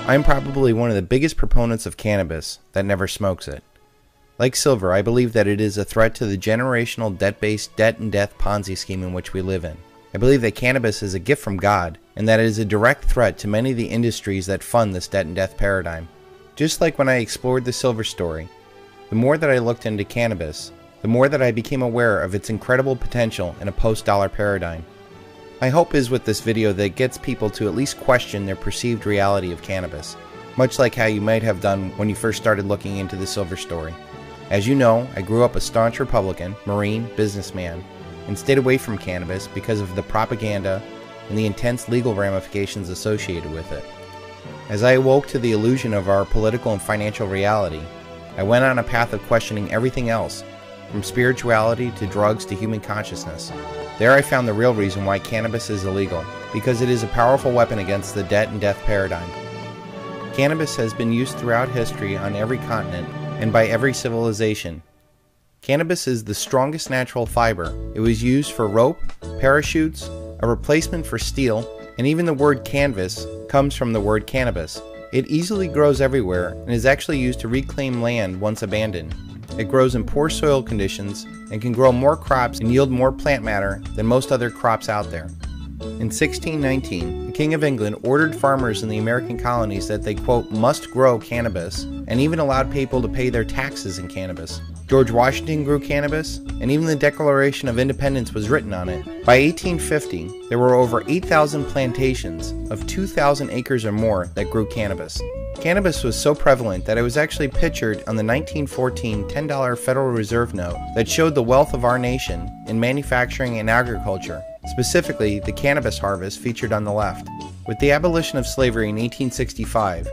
I'm probably one of the biggest proponents of cannabis that never smokes it. Like silver, I believe that it is a threat to the generational debt-based debt and death Ponzi scheme in which we live in. I believe that cannabis is a gift from God, and that it is a direct threat to many of the industries that fund this debt and death paradigm. Just like when I explored the silver story, the more that I looked into cannabis, the more that I became aware of its incredible potential in a post-dollar paradigm. My hope is with this video that it gets people to at least question their perceived reality of cannabis, much like how you might have done when you first started looking into the silver story. As you know, I grew up a staunch Republican, Marine, businessman, and stayed away from cannabis because of the propaganda and the intense legal ramifications associated with it. As I awoke to the illusion of our political and financial reality, I went on a path of questioning everything else, from spirituality to drugs to human consciousness. There I found the real reason why cannabis is illegal, because it is a powerful weapon against the debt and death paradigm. Cannabis has been used throughout history on every continent and by every civilization. Cannabis is the strongest natural fiber. It was used for rope, parachutes, a replacement for steel, and even the word canvas comes from the word cannabis. It easily grows everywhere and is actually used to reclaim land once abandoned. It grows in poor soil conditions and can grow more crops and yield more plant matter than most other crops out there. In 1619, the King of England ordered farmers in the American colonies that they, quote, must grow cannabis, and even allowed people to pay their taxes in cannabis. George Washington grew cannabis, and even the Declaration of Independence was written on it. By 1850, there were over 8,000 plantations of 2,000 acres or more that grew cannabis. Cannabis was so prevalent that it was actually pictured on the 1914 $10 Federal Reserve note that showed the wealth of our nation in manufacturing and agriculture, specifically the cannabis harvest featured on the left. With the abolition of slavery in 1865,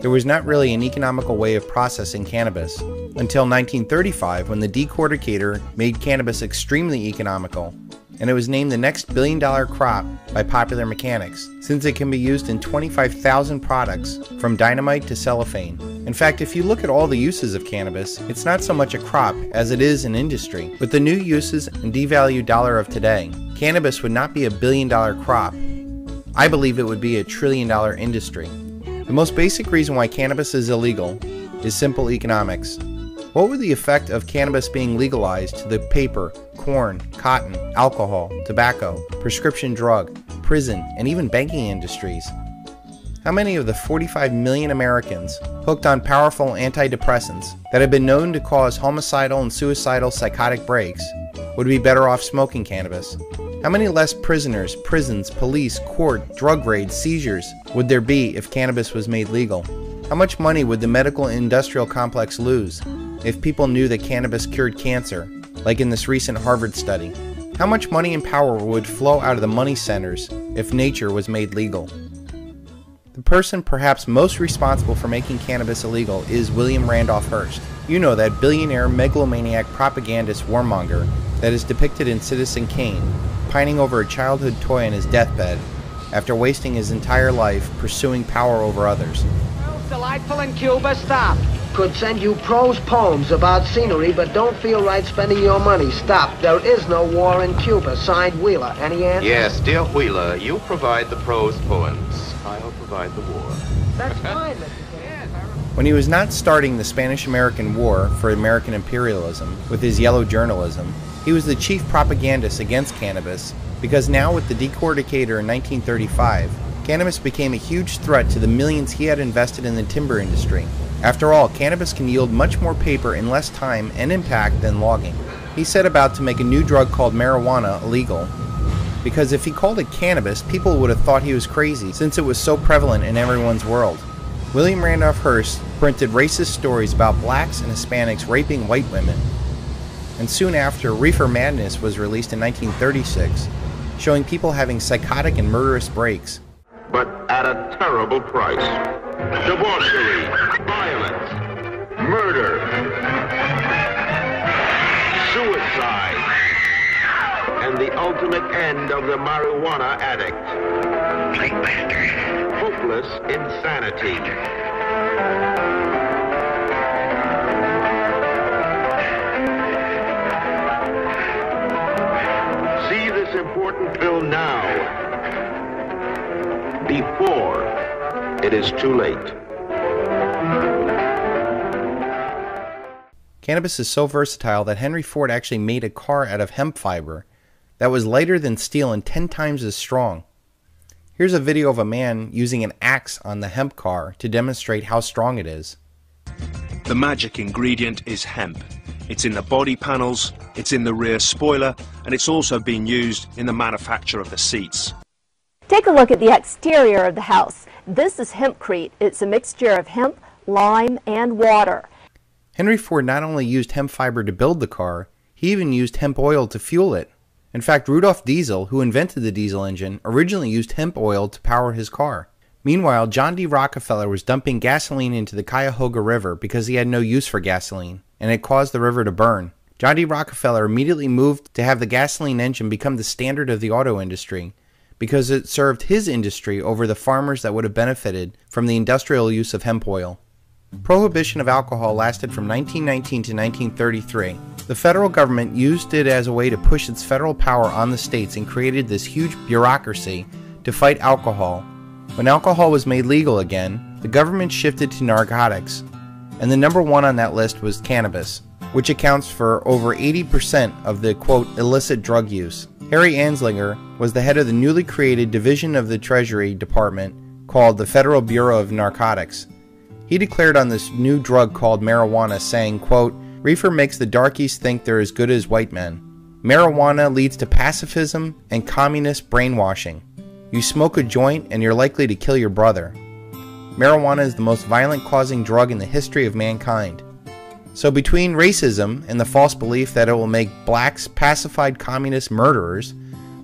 there was not really an economical way of processing cannabis until 1935, when the decorticator made cannabis extremely economical, and it was named the next billion-dollar crop by Popular Mechanics, since it can be used in 25,000 products, from dynamite to cellophane. In fact, if you look at all the uses of cannabis, it's not so much a crop as it is an industry. With the new uses and devalued dollar of today, cannabis would not be a billion-dollar crop. I believe it would be a trillion-dollar industry. The most basic reason why cannabis is illegal is simple economics. What would the effect of cannabis being legalized to the paper, corn, cotton, alcohol, tobacco, prescription drug, prison, and even banking industries? How many of the 45 million Americans hooked on powerful antidepressants that have been known to cause homicidal and suicidal psychotic breaks would be better off smoking cannabis? How many less prisoners, prisons, police, court, drug raids, seizures would there be if cannabis was made legal? How much money would the medical and industrial complex lose if people knew that cannabis cured cancer, like in this recent Harvard study? How much money and power would flow out of the money centers if nature was made legal? The person perhaps most responsible for making cannabis illegal is William Randolph Hearst. You know, that billionaire megalomaniac propagandist warmonger that is depicted in Citizen Kane, pining over a childhood toy on his deathbed after wasting his entire life pursuing power over others. Delightful in Cuba, stop. Could send you prose poems about scenery, but don't feel right spending your money. Stop. There is no war in Cuba. Signed, Wheeler. Any answer? Yes, dear Wheeler, you provide the prose poems. I'll provide the war. That's fine, Mr. When he was not starting the Spanish-American War for American imperialism with his yellow journalism, he was the chief propagandist against cannabis, because now with the decorticator in 1935, cannabis became a huge threat to the millions he had invested in the timber industry. After all, cannabis can yield much more paper in less time and impact than logging. He set about to make a new drug called marijuana illegal, because if he called it cannabis, people would have thought he was crazy, since it was so prevalent in everyone's world. William Randolph Hearst printed racist stories about blacks and Hispanics raping white women. And soon after, Reefer Madness was released in 1936, showing people having psychotic and murderous breaks. But at a terrible price. Debauchery, violence, murder, suicide, and the ultimate end of the marijuana addict. Hopeless insanity. See this important bill now, before it is too late. Cannabis is so versatile that Henry Ford actually made a car out of hemp fiber that was lighter than steel and 10 times as strong. Here's a video of a man using an axe on the hemp car to demonstrate how strong it is. The magic ingredient is hemp. It's in the body panels, it's in the rear spoiler, and it's also been used in the manufacture of the seats. Take a look at the exterior of the house. This is hempcrete. It's a mixture of hemp, lime, and water. Henry Ford not only used hemp fiber to build the car, he even used hemp oil to fuel it. In fact, Rudolf Diesel, who invented the diesel engine, originally used hemp oil to power his car. Meanwhile, John D. Rockefeller was dumping gasoline into the Cuyahoga River because he had no use for gasoline, and it caused the river to burn. John D. Rockefeller immediately moved to have the gasoline engine become the standard of the auto industry because it served his industry over the farmers that would have benefited from the industrial use of hemp oil. Prohibition of alcohol lasted from 1919 to 1933. The federal government used it as a way to push its federal power on the states and created this huge bureaucracy to fight alcohol. When alcohol was made legal again, the government shifted to narcotics, and the number one on that list was cannabis, which accounts for over 80% of the, quote, illicit drug use. Harry Anslinger was the head of the newly created division of the Treasury Department called the Federal Bureau of Narcotics. He declared on this new drug called marijuana, saying, quote, "Reefer makes the darkies think they're as good as white men. Marijuana leads to pacifism and communist brainwashing. You smoke a joint and you're likely to kill your brother. Marijuana is the most violent causing drug in the history of mankind." So between racism and the false belief that it will make blacks pacified communist murderers,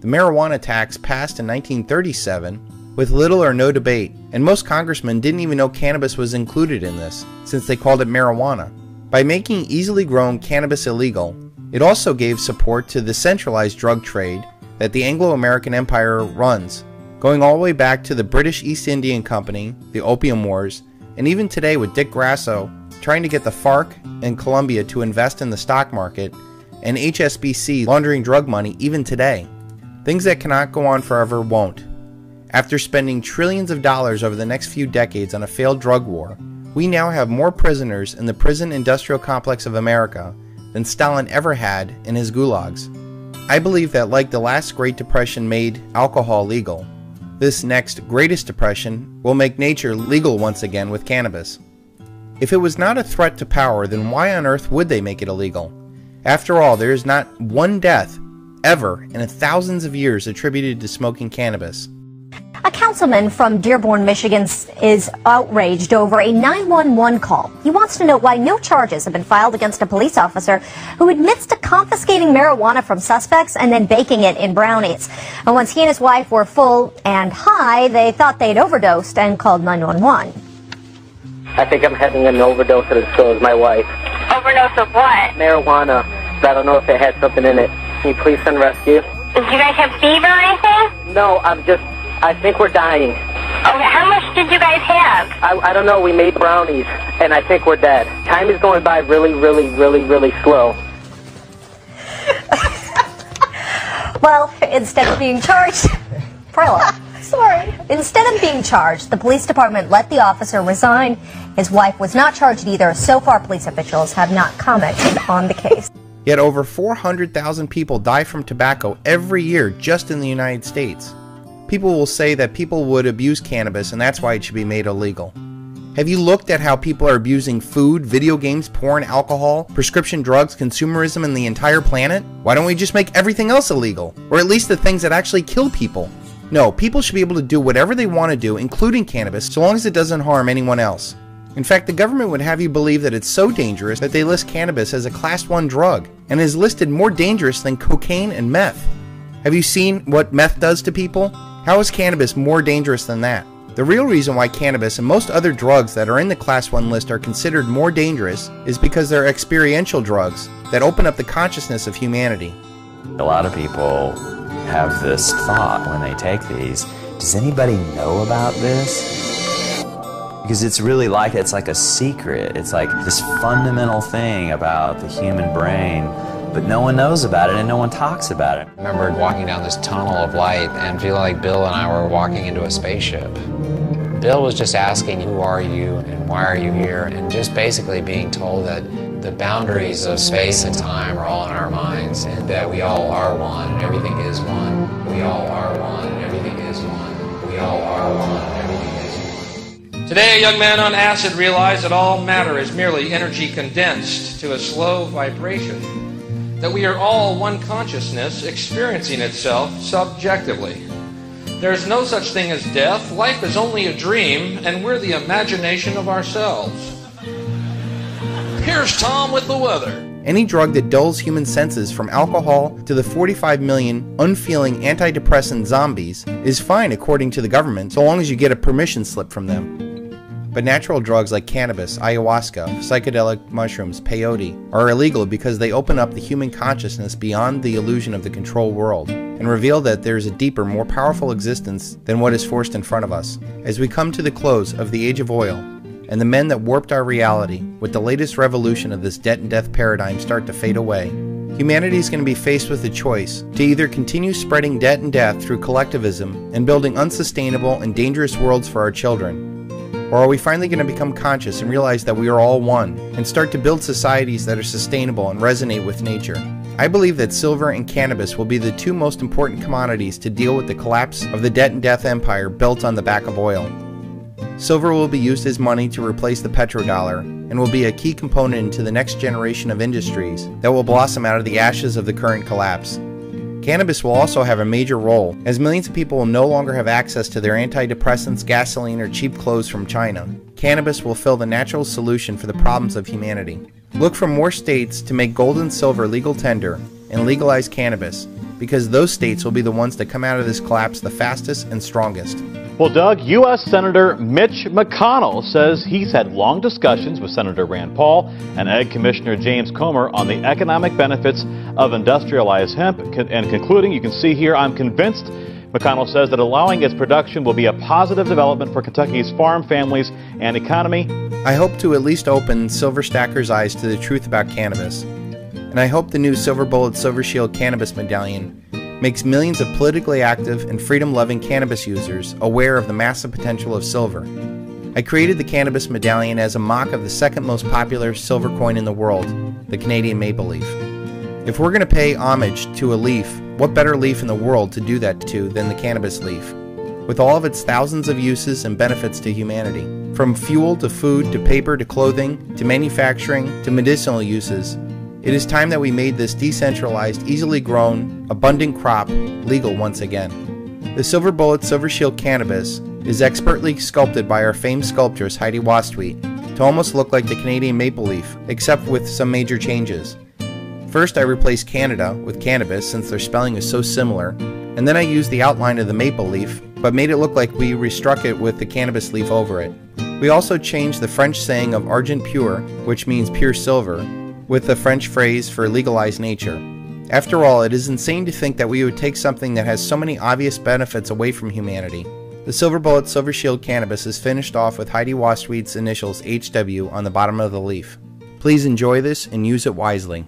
the marijuana tax passed in 1937 with little or no debate, and most congressmen didn't even know cannabis was included in this, since they called it marijuana. By making easily grown cannabis illegal, it also gave support to the centralized drug trade that the Anglo-American Empire runs, going all the way back to the British East Indian Company, the Opium Wars, and even today with Dick Grasso trying to get the FARC and Colombia to invest in the stock market, and HSBC laundering drug money even today. Things that cannot go on forever won't. After spending trillions of dollars over the next few decades on a failed drug war, we now have more prisoners in the prison industrial complex of America than Stalin ever had in his gulags. I believe that like the last Great Depression made alcohol legal, this next Greatest Depression will make nature legal once again with cannabis. If it was not a threat to power, then why on earth would they make it illegal? After all, there is not one death ever in thousands of years attributed to smoking cannabis. A councilman from Dearborn, Michigan is outraged over a 911 call. He wants to know why no charges have been filed against a police officer who admits to confiscating marijuana from suspects and then baking it in brownies. And once he and his wife were full and high, they thought they'd overdosed and called 911. I think I'm having an overdose, and so is my wife. Overdose of what? Marijuana. I don't know if it had something in it. Can you please send rescue? Did you guys have fever or anything? No, I think we're dying. Okay, how much did you guys have? I don't know. We made brownies, and I think we're dead. Time is going by really, really, really, really slow. Well, instead of being charged, Instead of being charged, the police department let the officer resign. His wife was not charged either. So far, police officials have not commented on the case. Yet over 400,000 people die from tobacco every year just in the United States. People will say that people would abuse cannabis and that's why it should be made illegal. Have you looked at how people are abusing food, video games, porn, alcohol, prescription drugs, consumerism, and the entire planet? Why don't we just make everything else illegal? Or at least the things that actually kill people? No, people should be able to do whatever they want to do, including cannabis, so long as it doesn't harm anyone else. In fact, the government would have you believe that it's so dangerous that they list cannabis as a Class 1 drug, and is listed more dangerous than cocaine and meth. Have you seen what meth does to people? How is cannabis more dangerous than that? The real reason why cannabis and most other drugs that are in the Class 1 list are considered more dangerous is because they're experiential drugs that open up the consciousness of humanity. A lot of people have this thought when they take these, does anybody know about this? Because it's really like, it's like a secret. It's like this fundamental thing about the human brain, but no one knows about it and no one talks about it. I remember walking down this tunnel of light and feeling like Bill and I were walking into a spaceship. Bill was just asking, who are you and why are you here? And just basically being told that The boundaries of space and time are all in our minds, and that we all are one, and everything is one. We all are one, and everything is one. We all are one, and everything is one. Today, a young man on acid realized that all matter is merely energy condensed to a slow vibration, that we are all one consciousness experiencing itself subjectively. There's no such thing as death. Life is only a dream, and we're the imagination of ourselves. Here's Tom with the weather. Any drug that dulls human senses, from alcohol to the 45 million unfeeling antidepressant zombies, is fine according to the government, so long as you get a permission slip from them. But natural drugs like cannabis, ayahuasca, psychedelic mushrooms, peyote are illegal because they open up the human consciousness beyond the illusion of the control world and reveal that there is a deeper, more powerful existence than what is forced in front of us. As we come to the close of the Age of Oil, and the men that warped our reality with the latest revolution of this debt and death paradigm start to fade away, humanity is going to be faced with a choice to either continue spreading debt and death through collectivism and building unsustainable and dangerous worlds for our children, or are we finally going to become conscious and realize that we are all one and start to build societies that are sustainable and resonate with nature? I believe that silver and cannabis will be the two most important commodities to deal with the collapse of the debt and death empire built on the back of oil. Silver will be used as money to replace the petrodollar and will be a key component into the next generation of industries that will blossom out of the ashes of the current collapse. Cannabis will also have a major role, as millions of people will no longer have access to their antidepressants, gasoline, or cheap clothes from China. Cannabis will fill the natural solution for the problems of humanity. Look for more states to make gold and silver legal tender and legalize cannabis, because those states will be the ones that come out of this collapse the fastest and strongest. Well, Doug, U.S. Senator Mitch McConnell says he's had long discussions with Senator Rand Paul and Ag Commissioner James Comer on the economic benefits of industrialized hemp, and concluding, you can see here, I'm convinced, McConnell says, that allowing its production will be a positive development for Kentucky's farm families and economy. I hope to at least open Silver Stacker's eyes to the truth about cannabis, and I hope the new Silver Bullet Silver Shield Cannabis Medallion makes millions of politically active and freedom-loving cannabis users aware of the massive potential of silver. I created the Cannabis Medallion as a mock of the second most popular silver coin in the world, the Canadian maple leaf. If we're going to pay homage to a leaf, what better leaf in the world to do that to than the cannabis leaf? With all of its thousands of uses and benefits to humanity, from fuel to food to paper to clothing to manufacturing to medicinal uses, it is time that we made this decentralized, easily grown, abundant crop legal once again. The Silver Bullet Silver Shield Cannabis is expertly sculpted by our famed sculptress Heidi Wastweet to almost look like the Canadian maple leaf, except with some major changes. First, I replaced Canada with cannabis since their spelling is so similar, and then I used the outline of the maple leaf, but made it look like we restruck it with the cannabis leaf over it. We also changed the French saying of argent pur, which means pure silver, with the French phrase for legalized nature. After all, it is insane to think that we would take something that has so many obvious benefits away from humanity. The Silver Bullet Silver Shield Cannabis is finished off with Heidi Wastweet's initials HW on the bottom of the leaf. Please enjoy this and use it wisely.